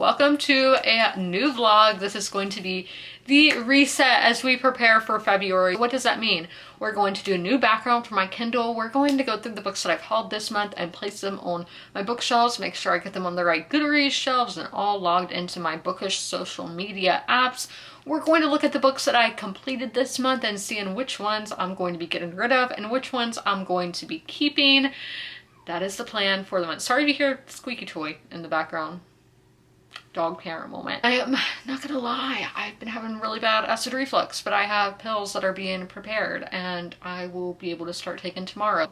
welcome to a new vlog. This is going to be the reset as we prepare for February. What does that mean? We're going to do a new background for my Kindle. We're going to go through the books that I've hauled this month and place them on my bookshelves, make sure I get them on the right Goodreads shelves and all logged into my bookish social media apps. We're going to look at the books that I completed this month and seeing which ones I'm going to be getting rid of and which ones I'm going to be keeping. That is the plan for the month. Sorry if you hear squeaky toy in the background. Dog parent moment. I am not gonna lie, I've been having really bad acid reflux, but I have pills that are being prepared and I will be able to start taking tomorrow.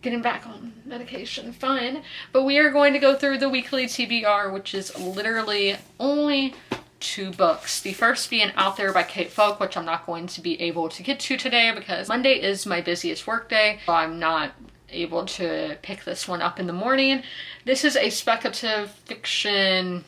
Getting back on medication, fine. But we are going to go through the weekly TBR, which is literally only 2 books. The first being Out There by Kate Folk, which I'm not going to be able to get to today because Monday is my busiest work day. So I'm not able to pick this one up in the morning. This is a speculative fiction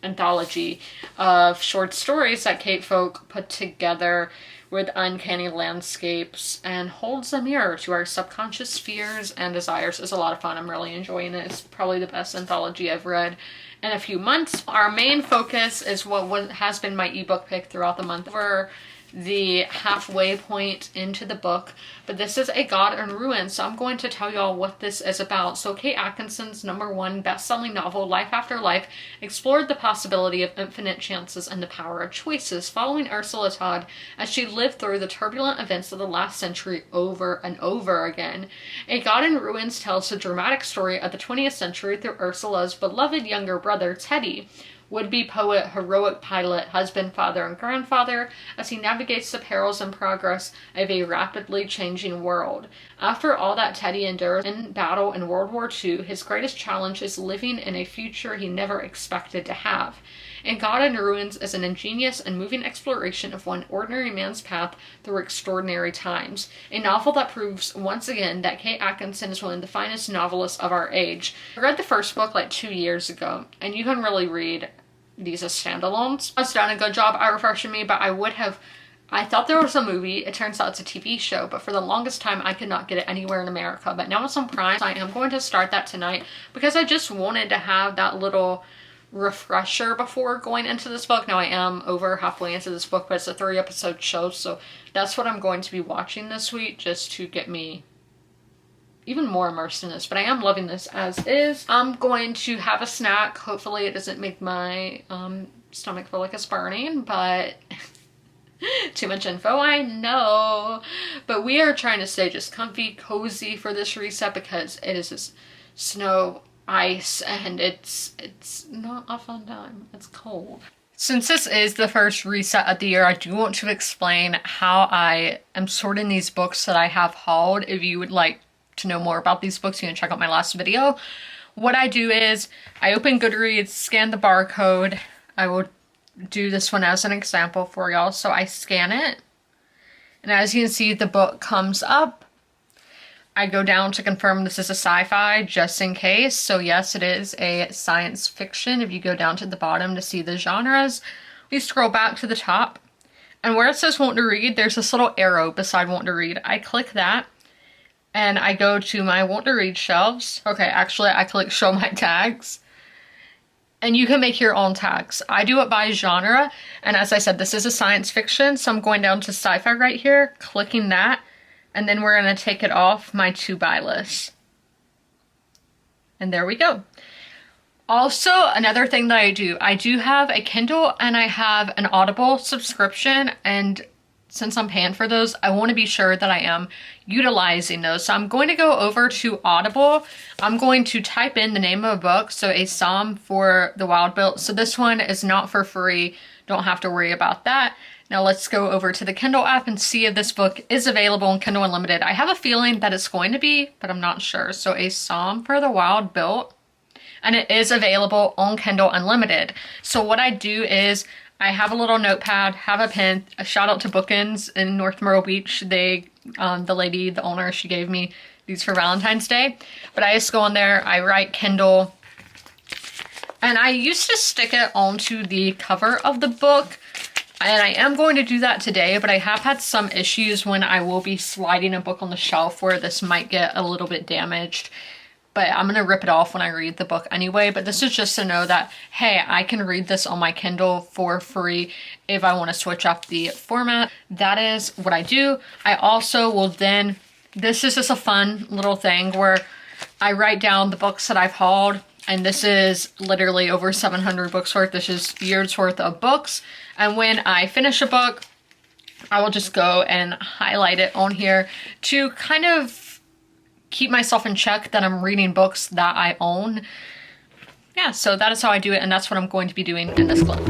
anthology of short stories that Kate Folk put together with uncanny landscapes and holds a mirror to our subconscious fears and desires. It's a lot of fun. I'm really enjoying it. It's probably the best anthology I've read in a few months. Our main focus is what has been my ebook pick throughout the month. We're the halfway point into the book, but this is A God in Ruins, so I'm going to tell y'all what this is about. So Kate Atkinson's #1 best-selling novel, Life After Life, explored the possibility of infinite chances and the power of choices, following Ursula Todd as she lived through the turbulent events of the last century over and over again. A God in Ruins tells the dramatic story of the 20th century through Ursula's beloved younger brother, Teddy, would-be poet, heroic pilot, husband, father, and grandfather, as he navigates the perils and progress of a rapidly changing world. After all that Teddy endured in battle in World War II, his greatest challenge is living in a future he never expected to have. And God in Ruins is an ingenious and moving exploration of one ordinary man's path through extraordinary times. A novel that proves once again that Kate Atkinson is one of the finest novelists of our age. I read the first book like 2 years ago, and you can really read these as standalones. It's done a good job at refreshing me, but I thought there was a movie. It turns out it's a TV show, but for the longest time I could not get it anywhere in America. But now it's on Prime. So I am going to start that tonight because I just wanted to have that little refresher before going into this book. Now I am over halfway into this book, but it's a 3-episode show, so that's what I'm going to be watching this week just to get me even more immersed in this. But I am loving this as is. I'm going to have a snack. Hopefully it doesn't make my stomach feel like it's burning, but too much info, I know. But we are trying to stay just comfy, cozy for this reset because it is this snow, ice, and it's not a fun time. It's cold. Since this is the first reset of the year, I do want to explain how I am sorting these books that I have hauled. If you would like to know more about these books, you can check out my last video. What I do is I open Goodreads, scan the barcode. I will do this one as an example for y'all. So I scan it, and as you can see, the book comes up. I go down to confirm this is a sci-fi just in case. So yes, it is a science fiction. If you go down to the bottom to see the genres, we scroll back to the top, and where it says want to read, there's this little arrow beside want to read. I click that and I go to my want to read shelves. Okay, actually I click show my tags, and you can make your own tags. I do it by genre, and as I said, this is a science fiction, so I'm going down to sci-fi right here, clicking that, and then we're going to take it off my to buy list. And there we go. Also, another thing that I do have a Kindle and I have an Audible subscription, and since I'm paying for those, I want to be sure that I am utilizing those. So I'm going to go over to Audible. I'm going to type in the name of a book, so A Psalm for the Wild Built. So this one is not for free. Don't have to worry about that. Now let's go over to the Kindle app and see if this book is available in Kindle Unlimited. I have a feeling that it's going to be, but I'm not sure. So A Psalm for the Wild Built, and it is available on Kindle Unlimited. So what I do is I have a little notepad, have a pen. A shout out to Bookins in North Myrtle Beach. The lady, the owner, she gave me these for Valentine's Day. But I just go on there, I write Kindle, and I used to stick it onto the cover of the book. And I am going to do that today, but I have had some issues when I will be sliding a book on the shelf where this might get a little bit damaged. but I'm gonna rip it off when I read the book anyway. But this is just to know that, hey, I can read this on my Kindle for free if I want to switch up the format. That is what I do. I also will then, this is just a fun little thing where I write down the books that I've hauled, and this is literally over 700 books worth. This is years worth of books. And when I finish a book, I will just go and highlight it on here to kind of keep myself in check that I'm reading books that I own. Yeah, so that is how I do it, and that's what I'm going to be doing in this clip.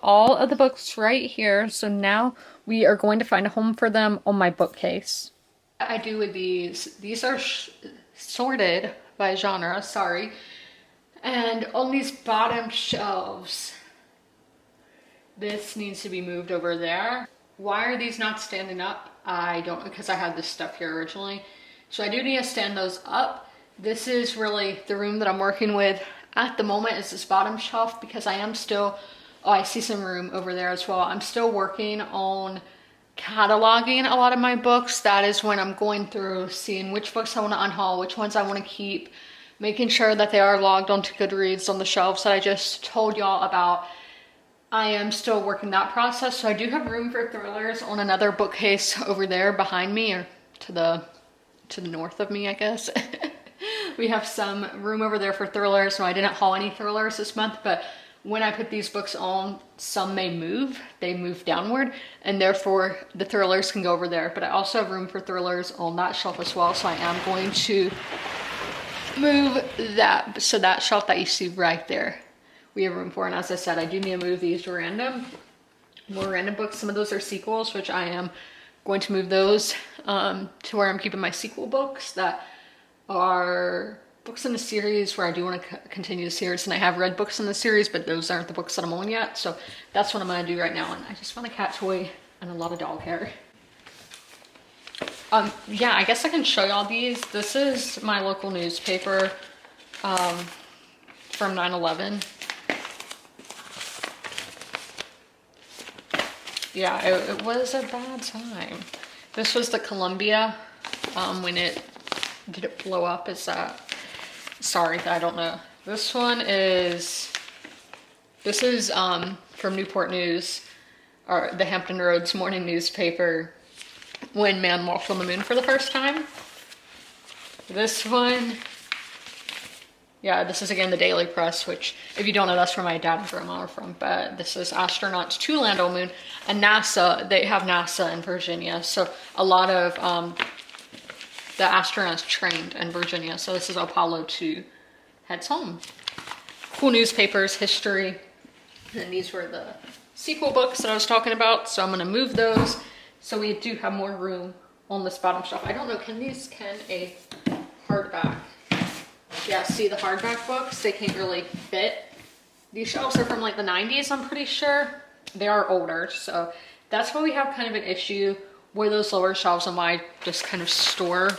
All of the books right here, so now we are going to find a home for them on my bookcase. What I do with these are sorted by genre, sorry, and on these bottom shelves, this needs to be moved over there. Why are these not standing up? I don't know, because I had this stuff here originally, so I do need to stand those up. This is really the room that I'm working with at the moment, is this bottom shelf, because I am still, oh, I see some room over there as well. I'm still working on cataloging a lot of my books. That is when I'm going through seeing which books I want to unhaul, which ones I want to keep, making sure that they are logged onto Goodreads on the shelves that I just told y'all about. I am still working that process. So I do have room for thrillers on another bookcase over there behind me, or to the north of me, I guess. We have some room over there for thrillers. No, I didn't haul any thrillers this month, but when I put these books on, some may move. They move downward, and therefore the thrillers can go over there. But I also have room for thrillers on that shelf as well, so I am going to move that. So that shelf that you see right there, we have room for. And as I said, I do need to move these more random books. Some of those are sequels, which I am going to move those to where I'm keeping my sequel books that are books in the series where I do want to continue the series, and I have read books in the series, but those aren't the books that I'm on yet. So that's what I'm going to do right now. And I just found a cat toy and a lot of dog hair. Yeah, I guess I can show y'all these. This is my local newspaper from 9/11. Yeah, it was a bad time. This was the Columbia when it did it blow up. Is that, sorry, I don't know. This is from Newport News, or the Hampton Roads morning newspaper, when man walked on the moon for the first time. This one, yeah, this is again the Daily Press, which if you don't know, that's where my dad and grandma are from. But this is astronauts to land on the moon, and NASA, they have NASA in Virginia, so a lot of the astronauts trained in Virginia. So this is Apollo 2 heads home. Cool newspapers, history. And these were the sequel books that I was talking about. So I'm gonna move those so we do have more room on this bottom shelf. I don't know, can a hardback? Yeah, see the hardback books, they can't really fit. These shelves are from like the 90s, I'm pretty sure. They are older, so that's why we have kind of an issue with those lower shelves and why I just kind of store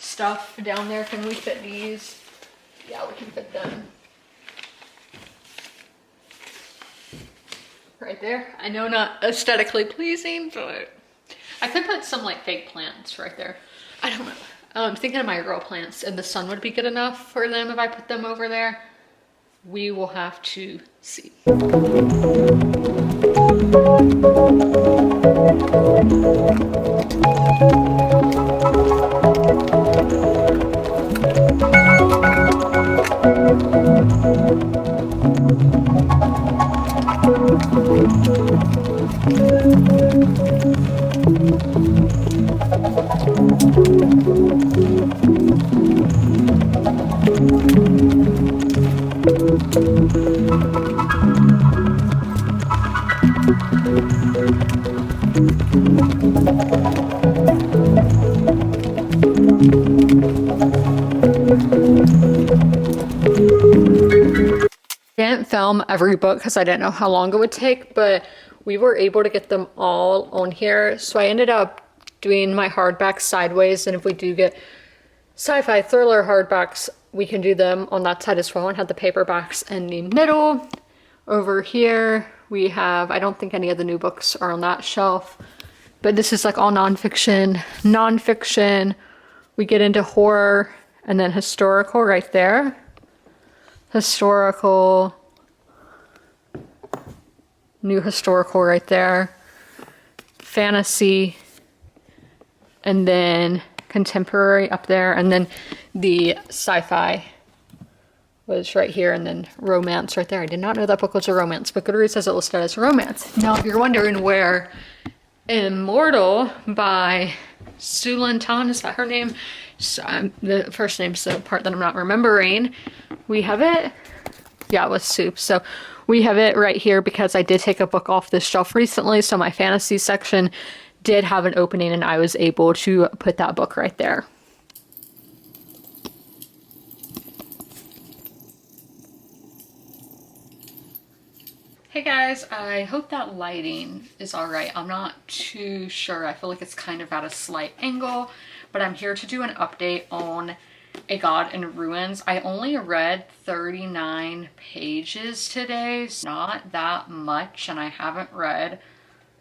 stuff down there. Can we fit these? Yeah, we can fit them. Right there. I know, not aesthetically pleasing, but I could put some like fake plants right there. I don't know. I'm thinking of my real plants, and the sun would be good enough for them if I put them over there. We will have to see. Didn't film every book because I didn't know how long it would take, but we were able to get them all on here. So I ended up doing my hardbacks sideways, and if we do get sci-fi thriller hardbacks, we can do them on that side as well and have the paperbacks in the middle. Over here we have, I don't think any of the new books are on that shelf, but this is like all nonfiction. Nonfiction, we get into horror and then historical right there. Historical, new historical right there, fantasy, and then contemporary up there, and then the sci-fi was right here, and then romance right there. I did not know that book was a romance, but Goodreads has it listed as a romance. Now, if you're wondering where Immortal by Sulin Tan, is that her name? So, the first name's the part that I'm not remembering. We have it, yeah, it was Soup. So we have it right here because I did take a book off this shelf recently, so my fantasy section did have an opening and I was able to put that book right there. Hey guys, I hope that lighting is all right. I'm not too sure. I feel like it's kind of at a slight angle, but I'm here to do an update on A God in Ruins. I only read 39 pages today, so not that much, and I haven't read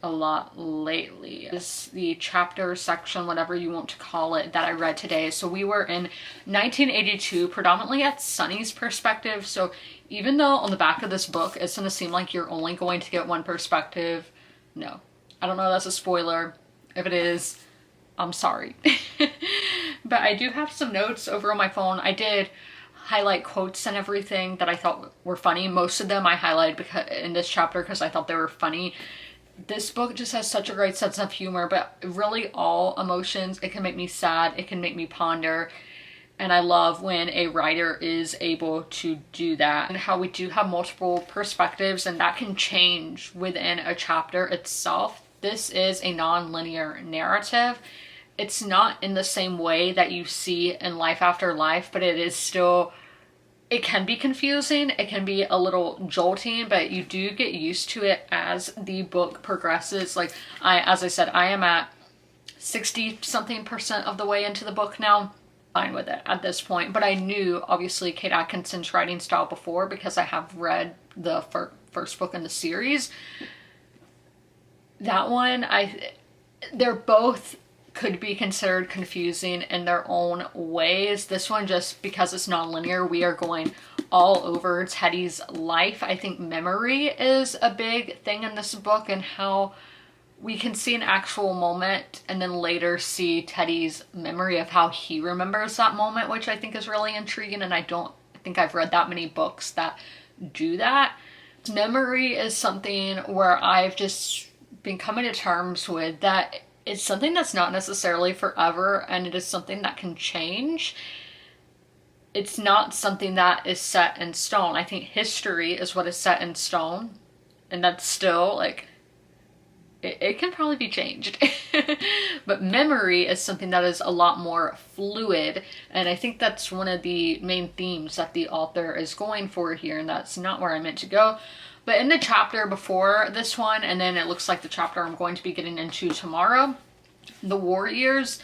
a lot lately. This is the chapter section, whatever you want to call it, that I read today. So we were in 1982, predominantly at Sunny's perspective. So even though on the back of this book it's going to seem like you're only going to get one perspective, no. I don't know if that's a spoiler. If it is, I'm sorry. But I do have some notes over on my phone. I did highlight quotes and everything that I thought were funny. Most of them I highlighted because in this chapter because I thought they were funny. This book just has such a great sense of humor, but really all emotions. It can make me sad, it can make me ponder, and I love when a writer is able to do that, and how we do have multiple perspectives and that can change within a chapter itself. This is a non-linear narrative. It's not in the same way that you see in Life After Life, but it is still, it can be confusing, it can be a little jolting, but you do get used to it as the book progresses. Like as I said, I am at 60-something% of the way into the book now. Fine with it at this point, but I knew obviously Kate Atkinson's writing style before because I have read the first book in the series. That one, they're both could be considered confusing in their own ways. This one, just because it's non-linear, we are going all over Teddy's life. I think memory is a big thing in this book, and how we can see an actual moment and then later see Teddy's memory of how he remembers that moment, which I think is really intriguing, and I don't think I've read that many books that do that. Memory is something where I've just been coming to terms with that it's something that's not necessarily forever, and it is something that can change. It's not something that is set in stone. I think history is what is set in stone, and that's still like, it can probably be changed. But memory is something that is a lot more fluid, and I think that's one of the main themes that the author is going for here, and that's not where I meant to go. But in the chapter before this one, and then it looks like the chapter I'm going to be getting into tomorrow, the war years,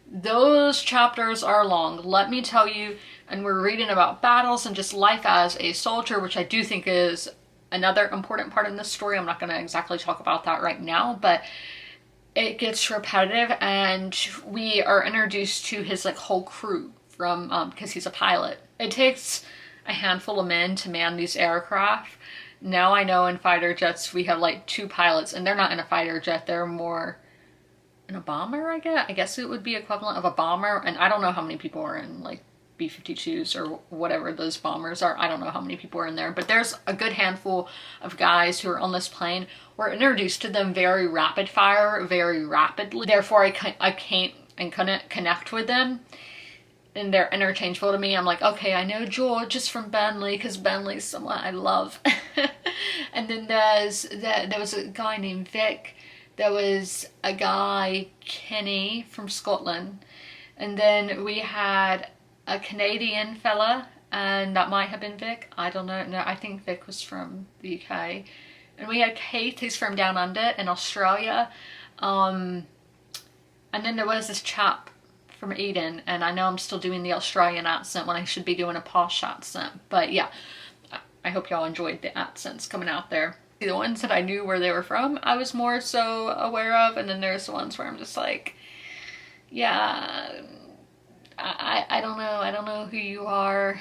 those chapters are long, let me tell you. And we're reading about battles and just life as a soldier, which I do think is another important part in this story. I'm not going to exactly talk about that right now, but it gets repetitive, and we are introduced to his like whole crew from because he's a pilot. It takes a handful of men to man these aircraft. Now I know in fighter jets we have like 2 pilots, and they're not in a fighter jet, they're more in a bomber, I guess it would be equivalent of a bomber, and I don't know how many people are in like B-52s or whatever those bombers are. I don't know how many people are in there, but there's a good handful of guys who are on this plane. We're introduced to them very rapid fire, very rapidly. Therefore, I can't and couldn't connect with them. And they're interchangeable to me. I'm like, okay, I know George is from Burnley because Burnley's someone I love. And then there was a guy named Vic. There was a guy, Kenny, from Scotland. And then we had a Canadian fella, and that might have been Vic. I don't know. No, I think Vic was from the UK. And we had Keith, who's from down under in Australia. And then there was this chap from Eden, and I know I'm still doing the Australian accent when I should be doing a posh accent. But yeah, I hope y'all enjoyed the accents coming out there. The ones that I knew where they were from, I was more so aware of, and then there's the ones where I'm just like, yeah, I don't know. I don't know who you are.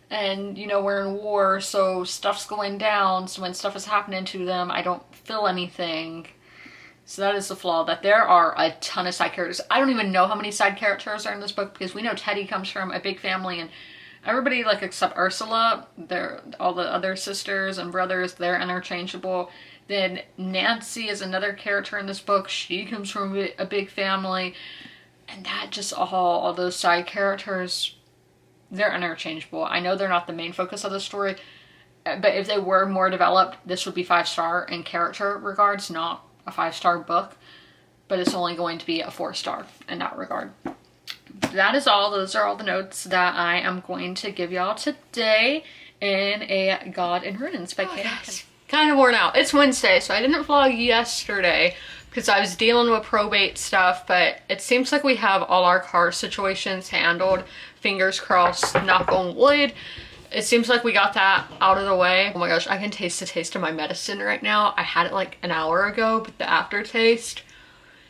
And, you know, we're in war, so stuff's going down. So when stuff is happening to them, I don't feel anything. So that is the flaw, that there are a ton of side characters. I don't even know how many side characters are in this book, because we know Teddy comes from a big family, and everybody, like, except Ursula, all the other sisters and brothers, they're interchangeable. Then Nancy is another character in this book. She comes from a big family. And that just all those side characters, they're interchangeable. I know they're not the main focus of the story, but if they were more developed, this would be 5-star in character regards, not a 5-star book. But it's only going to be a 4-star in that regard. That is all. Those are all the notes that I am going to give y'all today in a God in Ruins by Kate. Kind of worn out. It's Wednesday, so I didn't vlog yesterday because I was dealing with probate stuff, but it seems like we have all our car situations handled. Fingers crossed, knock on wood. It seems like we got that out of the way. Oh my gosh, I can taste the taste of my medicine right now. I had it like an hour ago, but the aftertaste,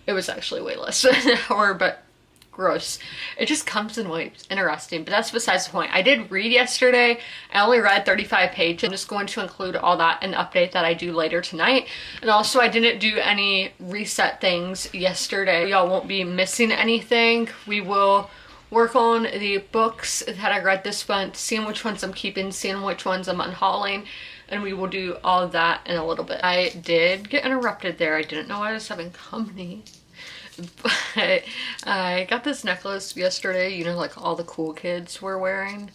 it was actually way less than an hour, but gross. It just comes in waves. Interesting, but that's besides the point. I did read yesterday. I only read 35 pages. I'm just going to include all that in the update that I do later tonight. And also, I didn't do any reset things yesterday. Y'all won't be missing anything. We will work on the books that I read this month, seeing which ones I'm keeping, seeing which ones I'm unhauling, and we will do all of that in a little bit. I did get interrupted there. I didn't know I was having company. But I got this necklace yesterday, you know, like all the cool kids were wearing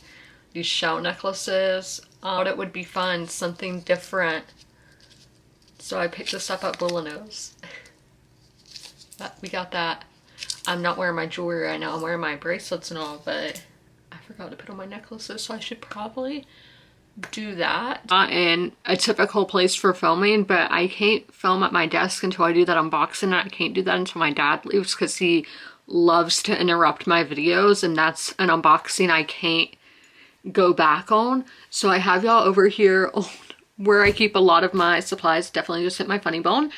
these shell necklaces. I thought it would be fun, something different. So I picked this up at Willano's. We got that. I'm not wearing my jewelry right now. I'm wearing my bracelets and all, but I forgot to put on my necklaces, so I should probably do that. Not in a typical place for filming, but I can't film at my desk until I do that unboxing. I can't do that until my dad leaves because he loves to interrupt my videos, and that's an unboxing I can't go back on. So I have y'all over here on where I keep a lot of my supplies. Definitely just hit my funny bone.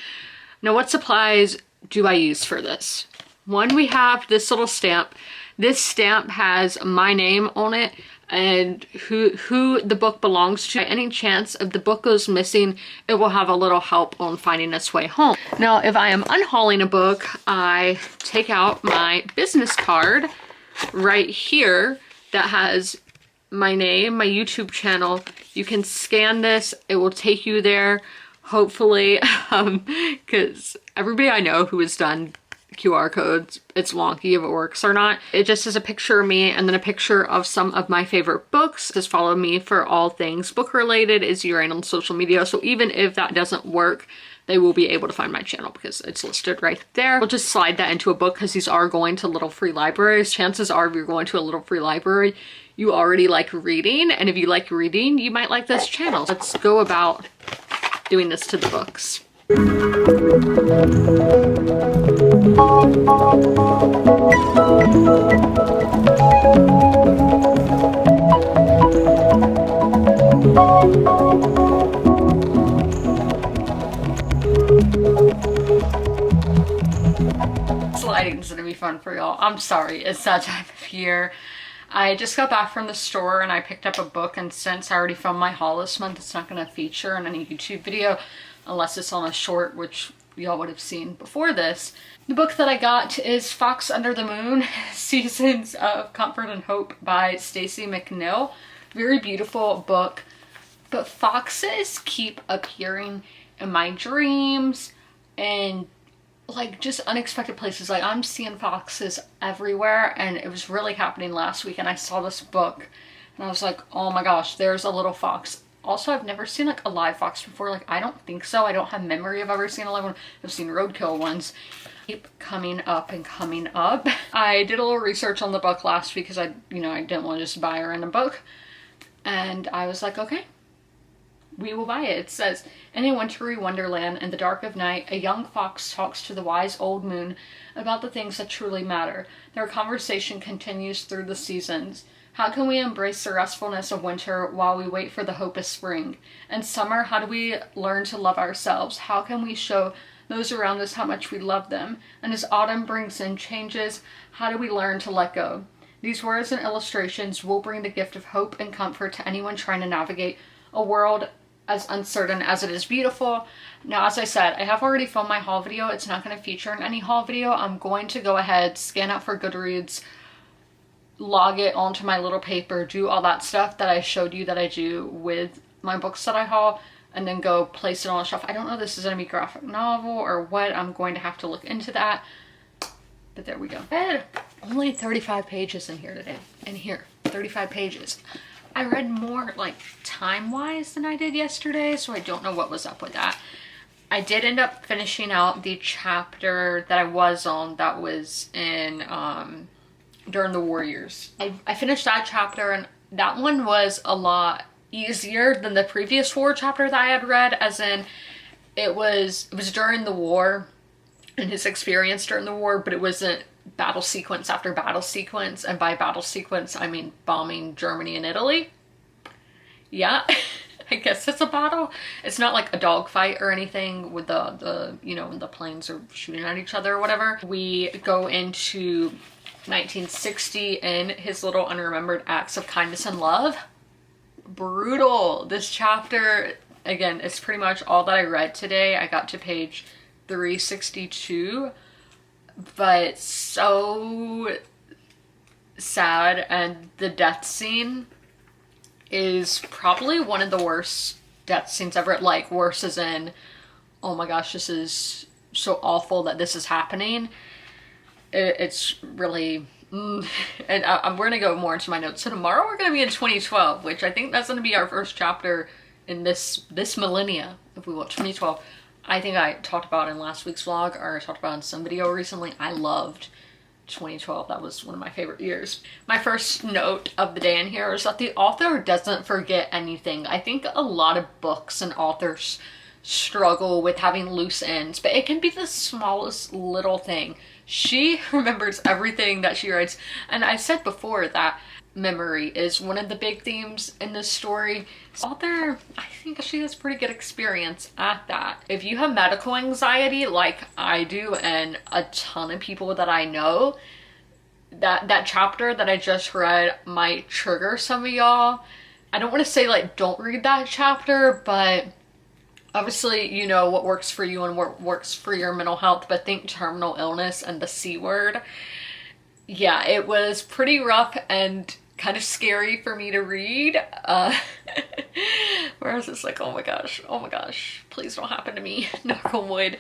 Now, what supplies do I use for this? One, we have this little stamp. This stamp has my name on it and who the book belongs to. Any chance if the book goes missing, it will have a little help on finding its way home. Now, if I am unhauling a book, I take out my business card right here that has my name, my YouTube channel. You can scan this, it will take you there, hopefully, because everybody I know who has done QR codes, it's wonky if it works or not. It just is a picture of me and then a picture of some of my favorite books. Just follow me for all things book related. Izzy right on social media. So even if that doesn't work, they will be able to find my channel because it's listed right there. We'll just slide that into a book because these are going to little free libraries. Chances are if you're going to a little free library, you already like reading. And if you like reading, you might like this channel. Let's go about doing this to the books. Lighting's gonna be fun for y'all. I'm sorry, it's that time of year. I just got back from the store and I picked up a book, and since I already filmed my haul this month, it's not gonna feature in any YouTube video unless it's on a short, which y'all would have seen before this. The book that I got is Fox Under the Moon, Seasons of Comfort and Hope by Stacey McNeill. Very beautiful book, but foxes keep appearing in my dreams and like just unexpected places. Like I'm seeing foxes everywhere, and it was really happening last week, and I saw this book and I was like, oh my gosh, there's a little fox. Also, I've never seen like a live fox before. Like, I don't think so. I don't have memory of ever seeing a live one. I've seen roadkill ones. Keep coming up and coming up. I did a little research on the book last week because I didn't want to just buy a random book. And I was like, okay, we will buy it. It says, in a wintry wonderland, in the dark of night, a young fox talks to the wise old moon about the things that truly matter. Their conversation continues through the seasons. How can we embrace the restfulness of winter while we wait for the hope of spring? In summer, how do we learn to love ourselves? How can we show those around us how much we love them? And as autumn brings in changes, how do we learn to let go? These words and illustrations will bring the gift of hope and comfort to anyone trying to navigate a world as uncertain as it is beautiful. Now, as I said, I have already filmed my haul video. It's not going to feature in any haul video. I'm going to go ahead, scan out for Goodreads, log it onto my little paper, do all that stuff that I showed you that I do with my books that I haul, and then go place it on a shelf. I don't know if this is going to be graphic novel or what. I'm going to have to look into that. But there we go. I had only 35 pages in here today. In here, 35 pages. I read more like time-wise than I did yesterday, so I don't know what was up with that. I did end up finishing out the chapter that I was on that was in during the Warriors. I finished that chapter, and that one was a lot easier than the previous 4 chapters that I had read, as in it was during the war and his experience during the war, but it wasn't battle sequence after battle sequence, and by battle sequence I mean bombing Germany and Italy. Yeah. I guess it's a battle. It's not like a dogfight or anything with the when the planes are shooting at each other or whatever. We go into 1960 and his little unremembered acts of kindness and love. Brutal. This chapter, again, it's pretty much all that I read today. I got to page 362, but so sad, and the death scene is probably one of the worst death scenes ever. Like, worse as in, oh my gosh, this is so awful that this is happening. It's really and we're gonna go more into my notes. So tomorrow we're gonna be in 2012, which I think that's gonna be our first chapter in this millennia, if we will. 2012. I think I talked about in last week's vlog, or I talked about in some video recently. I loved 2012. That was one of my favorite years. My first note of the day in here is that the author doesn't forget anything. I think a lot of books and authors struggle with having loose ends, but it can be the smallest little thing. She remembers everything that she writes, and I said before that memory is one of the big themes in this story. The author, I think she has pretty good experience at that. If you have medical anxiety like I do and a ton of people that I know, that chapter that I just read might trigger some of y'all. I don't want to say like don't read that chapter, but obviously you know what works for you and what works for your mental health, but think terminal illness and the C word. Yeah, it was pretty rough and kind of scary for me to read. Whereas it's like, oh my gosh, please don't happen to me. Knock on wood.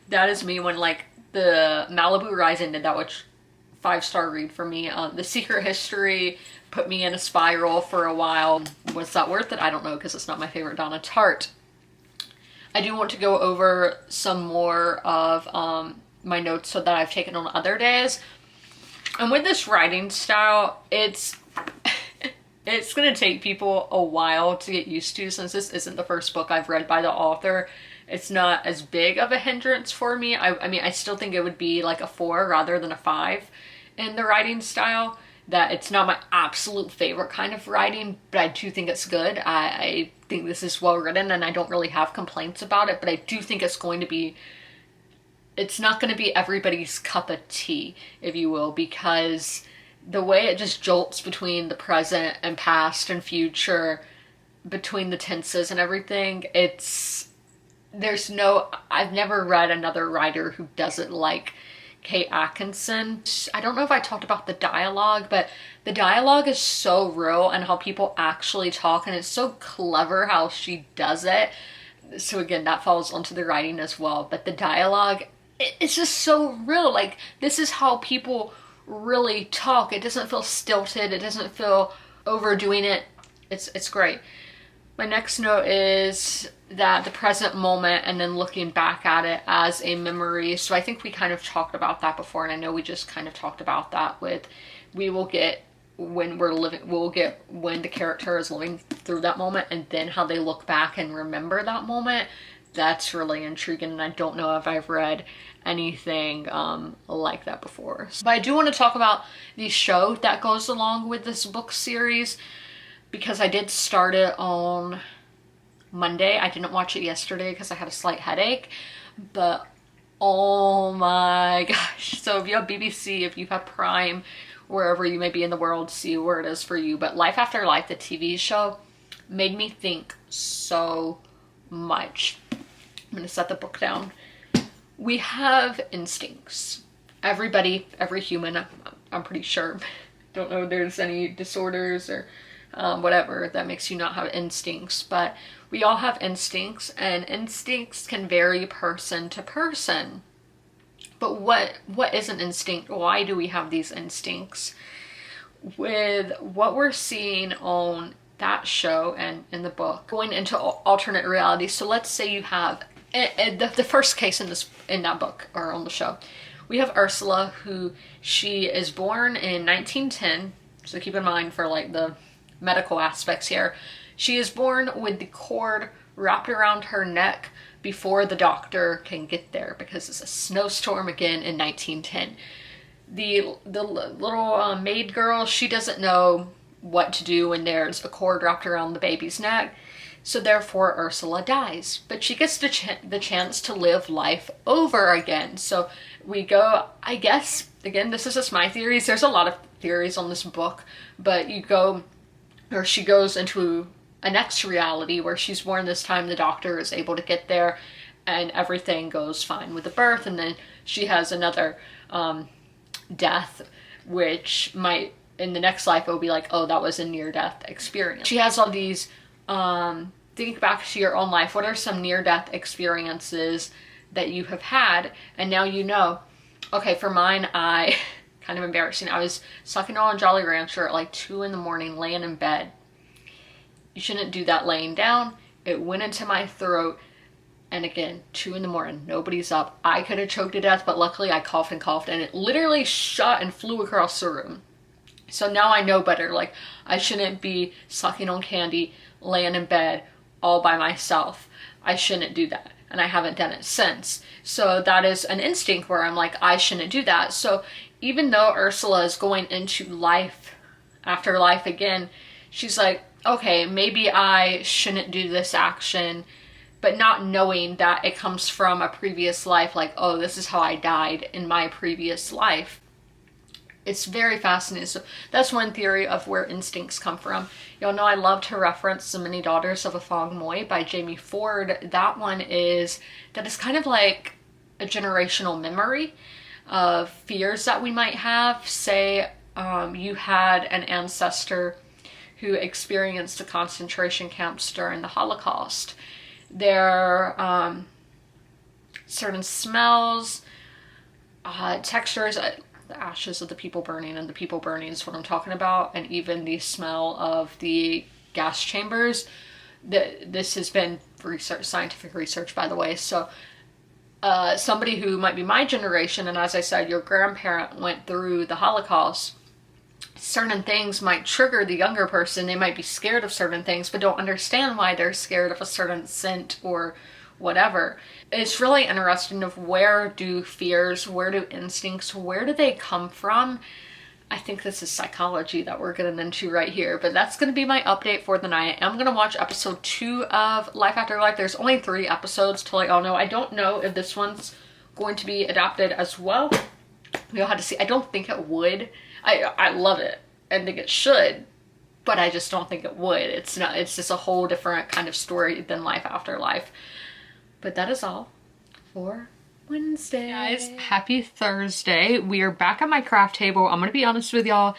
That is me when like the Malibu Rising did that, which 5-star read for me. The Secret History put me in a spiral for a while. Was that worth it? I don't know, because it's not my favorite Donna Tartt. I do want to go over some more of my notes so that I've taken on other days. And with this writing style, it's going to take people a while to get used to, since this isn't the first book I've read by the author. It's not as big of a hindrance for me. I mean, I still think it would be like a 4 rather than a 5 in the writing style. That it's not my absolute favorite kind of writing, but I do think it's good. I think this is well written, and I don't really have complaints about it, but I do think it's going to be, it's not going to be everybody's cup of tea, if you will, because the way it just jolts between the present and past and future, between the tenses and everything, it's I've never read another writer who doesn't like Kate Atkinson. I don't know if I talked about the dialogue, but the dialogue is so real and how people actually talk, and it's so clever how she does it. So again, that falls onto the writing as well, but the dialogue, it's just so real. Like, this is how people really talk. It doesn't feel stilted, it doesn't feel overdoing it. It's great. My next note is that the present moment and then looking back at it as a memory. So I think we kind of talked about that before, and I know we just kind of talked about that with we'll get when the character is living through that moment, and then how they look back and remember that moment. That's really intriguing, and I don't know if I've read anything like that before. But I do want to talk about the show that goes along with this book series, because I did start it on Monday. I didn't watch it yesterday because I had a slight headache, but oh my gosh. So if you have BBC, if you have Prime, wherever you may be in the world, see where it is for you. But Life After Life, the TV show, made me think so much. I'm gonna set the book down. We have instincts. Everybody, every human, I'm pretty sure. Don't know if there's any disorders or whatever that makes you not have instincts, but we all have instincts, and instincts can vary person to person. But what is an instinct? Why do we have these instincts? With what we're seeing on that show and in the book, going into alternate reality. So let's say you have the first case in that book or on the show. We have Ursula, who she is born in 1910. So keep in mind for like the medical aspects here. She is born with the cord wrapped around her neck before the doctor can get there, because it's a snowstorm again in 1910. The little maid girl, she doesn't know what to do when there's a cord wrapped around the baby's neck. So therefore Ursula dies, but she gets the chance to live life over again. So we go, I guess, again, this is just my theories. There's a lot of theories on this book, but she goes into a next reality where she's born this time. The doctor is able to get there and everything goes fine with the birth. And then she has another death, which might, in the next life, it will be like, oh, that was a near-death experience. She has all these, think back to your own life. What are some near-death experiences that you have had? And now you know. Okay, for mine, kind of embarrassing. I was sucking on Jolly Rancher at like 2 in the morning, laying in bed. You shouldn't do that laying down. It went into my throat. And again, 2 in the morning, nobody's up. I could have choked to death, but luckily I coughed and it literally shot and flew across the room. So now I know better. Like, I shouldn't be sucking on candy, laying in bed all by myself. I shouldn't do that. And I haven't done it since. So that is an instinct where I'm like, I shouldn't do that. So even though Ursula is going into life after life again, she's like, okay, maybe I shouldn't do this action, but not knowing that it comes from a previous life, like, oh, this is how I died in my previous life. It's very fascinating. So that's one theory of where instincts come from. Y'all know I love to reference The Many Daughters of a Fog Moy by Jamie Ford. That one is kind of like a generational memory of fears that we might have. Say you had an ancestor who experienced the concentration camps during the Holocaust. There are certain smells, textures, the ashes of the people burning, and the people burning is what I'm talking about, and even the smell of the gas chambers. This has been scientific research, by the way. So somebody who might be my generation, and as I said, your grandparent went through the Holocaust, certain things might trigger the younger person. They might be scared of certain things, but don't understand why they're scared of a certain scent or whatever. It's really interesting of where do fears, where do instincts, where do they come from? I think this is psychology that we're getting into right here, but that's going to be my update for the night. I'm going to watch episode 2 of Life After Life. There's only 3 episodes to let y'all know. I don't know if this one's going to be adapted as well. We'll have to see. I don't think it would. I love it and think it should, but I just don't think it would. It's just a whole different kind of story than Life After Life. But that is all for Wednesday. Guys, happy Thursday. We are back at my craft table. I'm gonna be honest with y'all.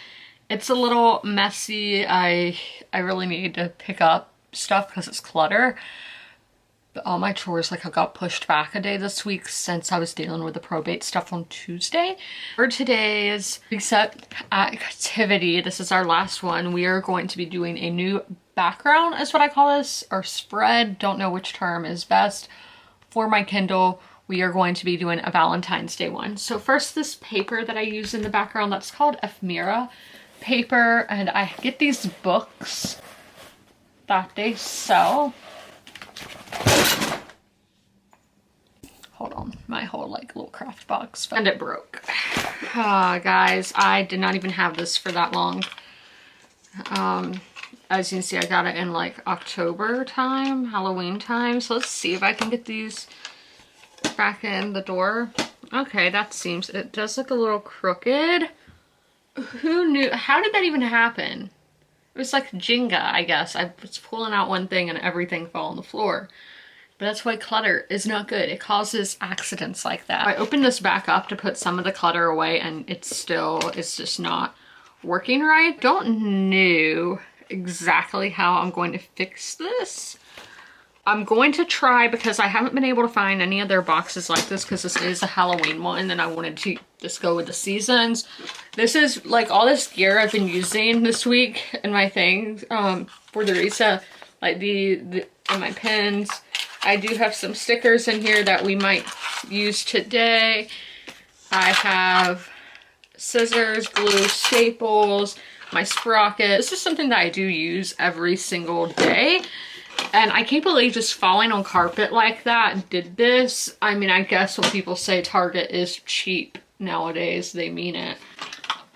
It's a little messy. I really need to pick up stuff because it's clutter. But all my chores like I got pushed back a day this week since I was dealing with the probate stuff on Tuesday. For today's reset activity, this is our last one. We are going to be doing a new background is what I call this, or spread. Don't know which term is best. For my Kindle, we are going to be doing a Valentine's Day one. So first, this paper that I use in the background, that's called ephemera paper, and I get these books that they sell. Hold on, my whole like little craft box and it broke. Guys, I did not even have this for that long. As you can see, I got it in like October time, Halloween time. So let's see if I can get these back in the door. Okay, that seems, it does look a little crooked. Who knew? How did that even happen? It was like Jenga, I guess. I was pulling out one thing and everything fell on the floor. But that's why clutter is not good. It causes accidents like that. I opened this back up to put some of the clutter away and it's just not working right. Don't know exactly how I'm going to fix this. I'm going to try, because I haven't been able to find any other boxes like this, because this is a Halloween one and I wanted to just go with the seasons. This is like all this gear I've been using this week in my things for the reset, like and my pens. I do have some stickers in here that we might use today. I have scissors, glue, staples, my sprocket. This is something that I do use every single day. And I can't believe just falling on carpet like that did this. I mean, I guess when people say Target is cheap nowadays, they mean it.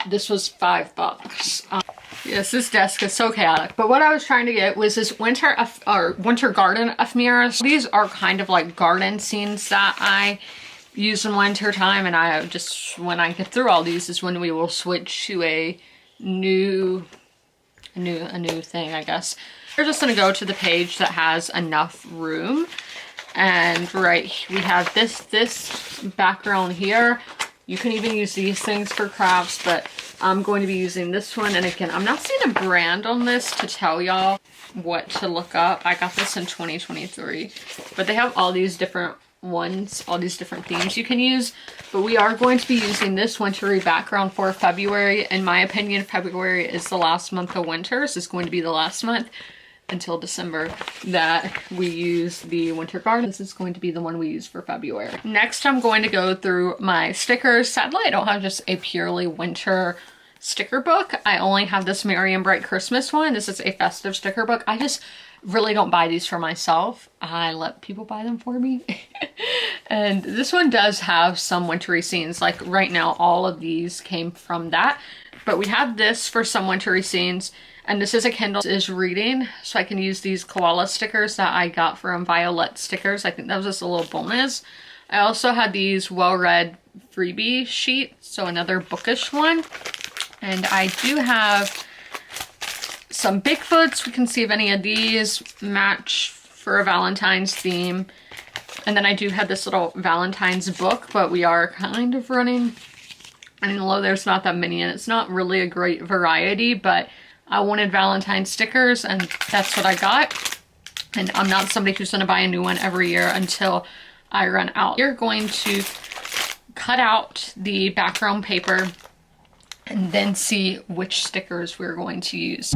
This was $5. Yes, this desk is so chaotic. But what I was trying to get was this winter garden ephemeras. These are kind of like garden scenes that I use in winter time, and I just, when I get through all these is when we will switch to a new thing, I guess. We're just gonna go to the page that has enough room, and right, we have this background here. You can even use these things for crafts, but I'm going to be using this one. And again, I'm not seeing a brand on this to tell y'all what to look up. I got this in 2023, but they have all these different ones, all these different themes you can use. But we are going to be using this wintry background for February. In my opinion, February is the last month of winter. So it's going to be the last month until December that we use the winter garden. This is going to be the one we use for February. Next, I'm going to go through my stickers. Sadly, I don't have just a purely winter sticker book. I only have this Merry and Bright Christmas one. This is a festive sticker book. I just really don't buy these for myself. I let people buy them for me. And this one does have some wintry scenes. Like right now, all of these came from that. But we have this for some wintry scenes. And this is a Kindle is reading, so I can use these koala stickers that I got from Violet Stickers. I think that was just a little bonus. I also had these well-read freebie sheets, so another bookish one. And I do have some Bigfoots. We can see if any of these match for a Valentine's theme. And then I do have this little Valentine's book, but we are kind of running low. There's not that many, and it's not really a great variety, but I wanted Valentine's stickers and that's what I got. And I'm not somebody who's gonna buy a new one every year until I run out. You're going to cut out the background paper and then see which stickers we're going to use.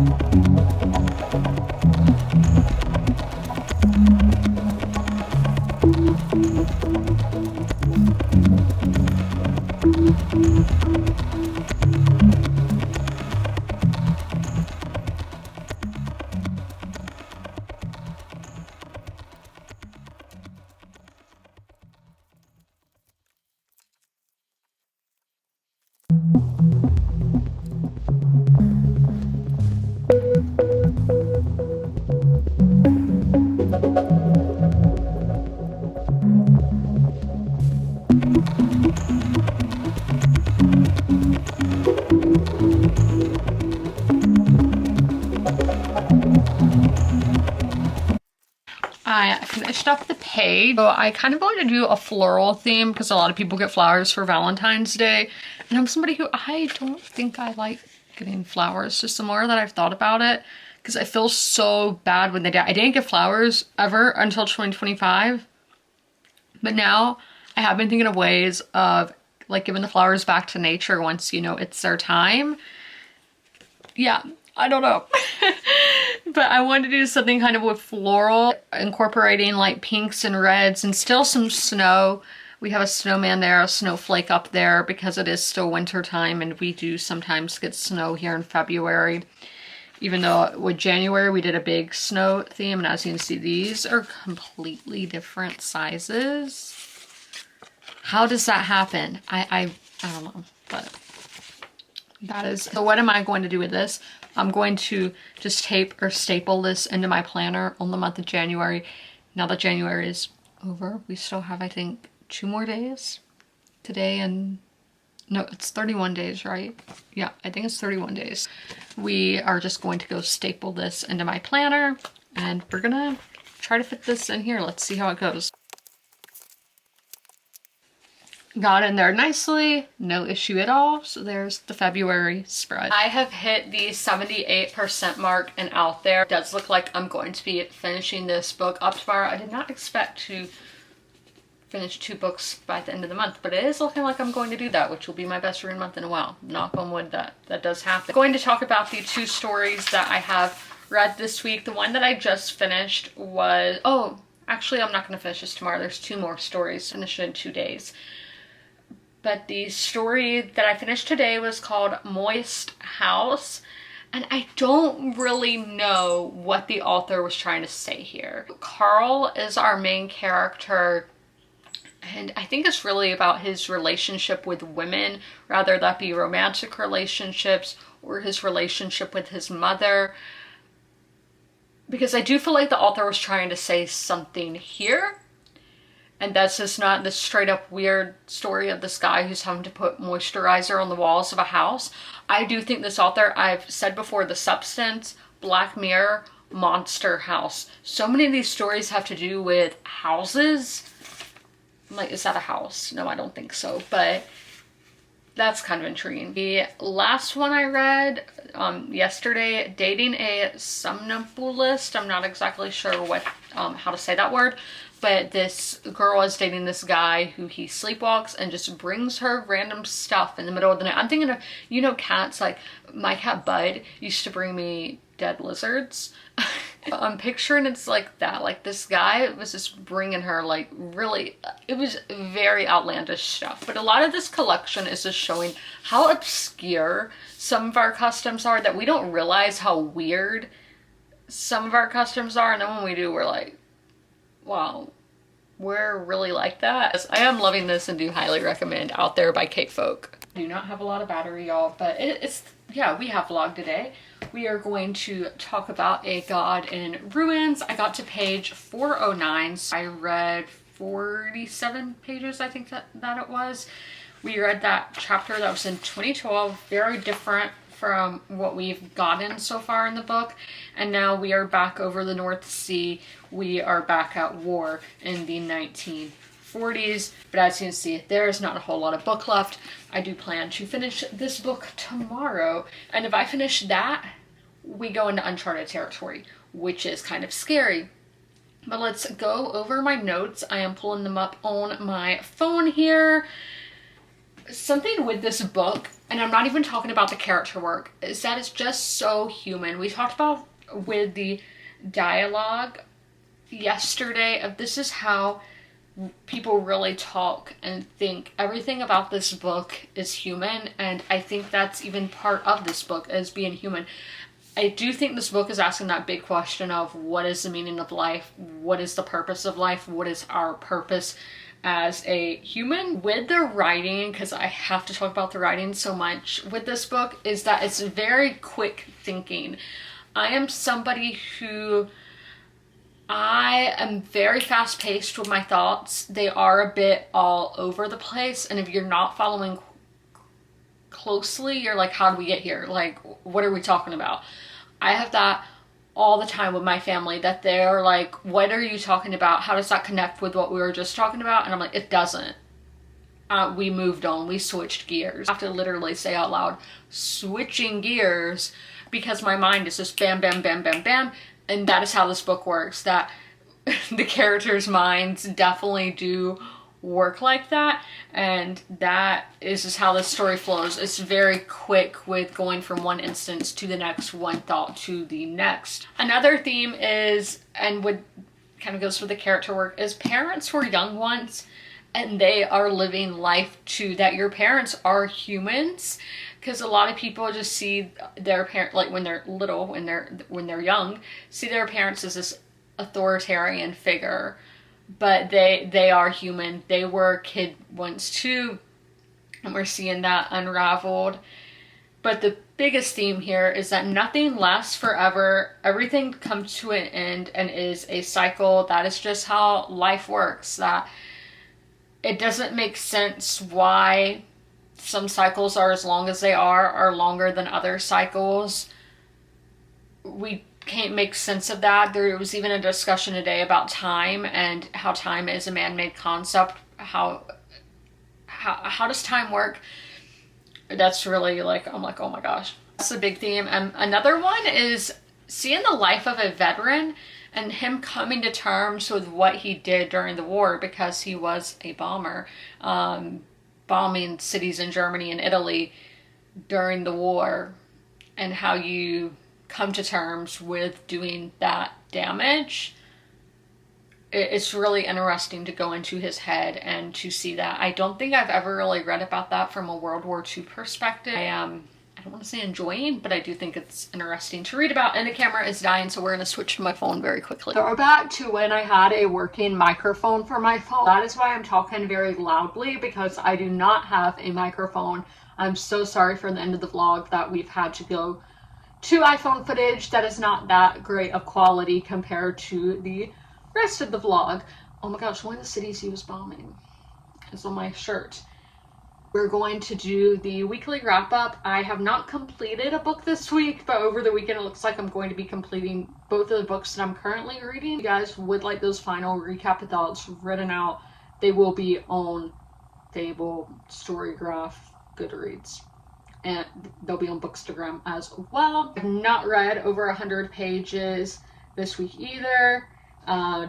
I finished up the page. So I kind of wanted to do a floral theme because a lot of people get flowers for Valentine's Day. And I'm somebody who I don't think I like getting flowers. Just the more that I've thought about it, because I feel so bad when they die. I didn't get flowers ever until 2025. But now I have been thinking of ways of like giving the flowers back to nature once, you know, it's their time. Yeah, I don't know. But I wanted to do something kind of with floral, incorporating like pinks and reds and still some snow. We have a snowman there, a snowflake up there because it is still winter time and we do sometimes get snow here in February. Even though with January we did a big snow theme, and as you can see, these are completely different sizes. How does that happen? I don't know, but that is. So what am I going to do with this? I'm going to just tape or staple this into my planner on the month of January. Now that January is over, we still have, I think, 2 more days. Today and, no, it's 31 days, right? Yeah, I think it's 31 days. We are just going to go staple this into my planner and we're gonna try to fit this in here. Let's see how it goes. Got in there nicely, no issue at all. So there's the February spread. I have hit the 78% mark and out there. It does look like I'm going to be finishing this book up tomorrow. I did not expect to finish 2 books by the end of the month, but it is looking like I'm going to do that, which will be my best reading month in a while. Knock on wood that does happen. I'm going to talk about the 2 stories that I have read this week. The one that I just finished was, oh, actually I'm not going to finish this tomorrow. There's 2 more stories. Finish it in 2 days. But the story that I finished today was called Moist House. And I don't really know what the author was trying to say here. Carl is our main character, and I think it's really about his relationship with women, rather that be romantic relationships or his relationship with his mother. Because I do feel like the author was trying to say something here. And that's just not the straight up weird story of this guy who's having to put moisturizer on the walls of a house. I do think this author, I've said before, The Substance, Black Mirror, Monster House. So many of these stories have to do with houses. I'm like, is that a house? No, I don't think so. But that's kind of intriguing. The last one I read yesterday, Dating a Somnambulist. I'm not exactly sure what how to say that word. But this girl is dating this guy who he sleepwalks and just brings her random stuff in the middle of the night. I'm thinking of, you know, cats, like my cat Bud used to bring me dead lizards. I'm picturing it's like that. Like this guy was just bringing her like really, it was very outlandish stuff. But a lot of this collection is just showing how obscure some of our customs are, that we don't realize how weird some of our customs are. And then when we do, we're like, wow, we're really like that. I am loving this and do highly recommend Out There by Kate Folk. I do not have a lot of battery, y'all, but it's, yeah, we have vlog today. We are going to talk about A God in Ruins. I got to page 409. So I read 47 pages, I think that it was. We read that chapter that was in 2012, very different from what we've gotten so far in the book. And now we are back over the North Sea. We are back at war in the 1940s. But as you can see, there is not a whole lot of book left. I do plan to finish this book tomorrow. And if I finish that, we go into uncharted territory, which is kind of scary. But let's go over my notes. I am pulling them up on my phone here. Something with this book, and I'm not even talking about the character work, is that it's just so human. We talked about with the dialogue yesterday of this is how people really talk and think. Everything about this book is human, and I think that's even part of this book, as being human. I do think this book is asking that big question of what is the meaning of life? What is the purpose of life? What is our purpose as a human? With the writing, because I have to talk about the writing so much with this book, is that it's very quick thinking. I am somebody who, I am very fast paced with my thoughts. They are a bit all over the place, and if you're not following closely, you're like, how do we get here? Like, what are we talking about? I have that all the time with my family that they're like, what are you talking about? How does that connect with what we were just talking about? And I'm like, it doesn't. We moved on. We switched gears. I have to literally say out loud, switching gears, because my mind is just bam, bam, bam, bam, bam. And that is how this book works. That the characters' minds definitely do work like that. And that is just how this story flows. It's very quick with going from one instance to the next, one thought to the next. Another theme is, and what kind of goes with the character work, is parents were young once and they are living life too, that your parents are humans. Because a lot of people just see their parent, like when they're little, when they're young, see their parents as this authoritarian figure, but they are human. They were a kid once too, and we're seeing that unraveled. But the biggest theme here is that nothing lasts forever. Everything comes to an end and is a cycle. That is just how life works. That it doesn't make sense why some cycles are as long as they are longer than other cycles. We can't make sense of that. There was even a discussion today about time and how time is a man-made concept. How does time work? That's really like, I'm like, oh my gosh. That's a big theme. And another one is seeing the life of a veteran and him coming to terms with what he did during the war, because he was a bomber, bombing cities in Germany and Italy during the war, and how you come to terms with doing that damage. It's really interesting to go into his head and to see that. I don't think I've ever really read about that from a World War II perspective. I don't want to say enjoying, but I do think it's interesting to read about. And the camera is dying, so we're going to switch to my phone very quickly. So we're back to when I had a working microphone for my phone. That is why I'm talking very loudly, because I do not have a microphone. I'm so sorry for the end of the vlog that we've had to go to iPhone footage that is not that great of quality compared to the rest of the vlog. Oh my gosh, one of the cities he was bombing is on my shirt. We're going to do the weekly wrap up. I have not completed a book this week, but over the weekend it looks like I'm going to be completing both of the books that I'm currently reading. If you guys would like those final recap of thoughts written out, they will be on Fable, Storygraph, Goodreads, and they'll be on Bookstagram as well. I've not read over 100 pages this week either.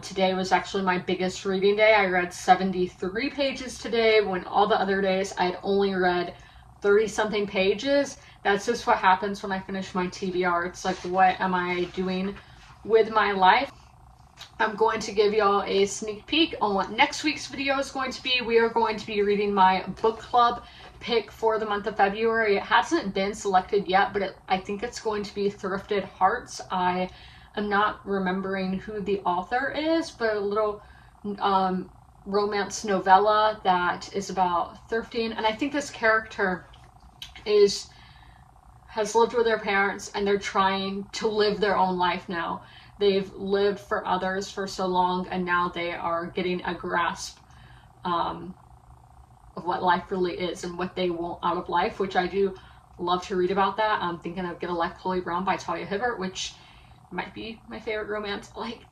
Today was actually my biggest reading day. I read 73 pages today, when all the other days I had only read 30 something pages. That's just what happens when I finish my TBR. It's like, what am I doing with my life? I'm going to give y'all a sneak peek on what next week's video is going to be. We are going to be reading my book club pick for the month of February. It hasn't been selected yet, but I think it's going to be Thrifted Hearts. I'm not remembering who the author is, but a little romance novella that is about thrifting. And I think this character has lived with their parents, and they're trying to live their own life now. They've lived for others for so long, and now they are getting a grasp of what life really is and what they want out of life, which I do love to read about that. I'm thinking of Get a Life Chloe Brown by Talia Hibbert, which might be my favorite romance. Like,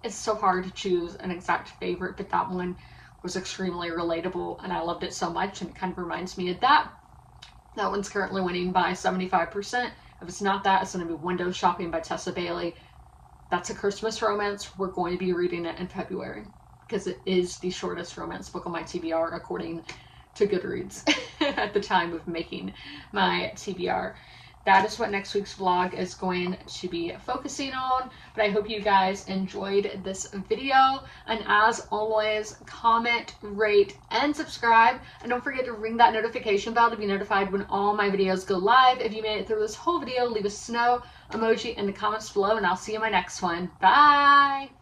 it's so hard to choose an exact favorite, but that one was extremely relatable and I loved it so much, and it kind of reminds me of that. That one's currently winning by 75%. If it's not that, it's going to be Window Shopping by Tessa Bailey. That's a Christmas romance. We're going to be reading it in February because it is the shortest romance book on my TBR according to Goodreads at the time of making my TBR. That is what next week's vlog is going to be focusing on. But I hope you guys enjoyed this video. And as always, comment, rate, and subscribe. And don't forget to ring that notification bell to be notified when all my videos go live. If you made it through this whole video, leave a snow emoji in the comments below, and I'll see you in my next one. Bye!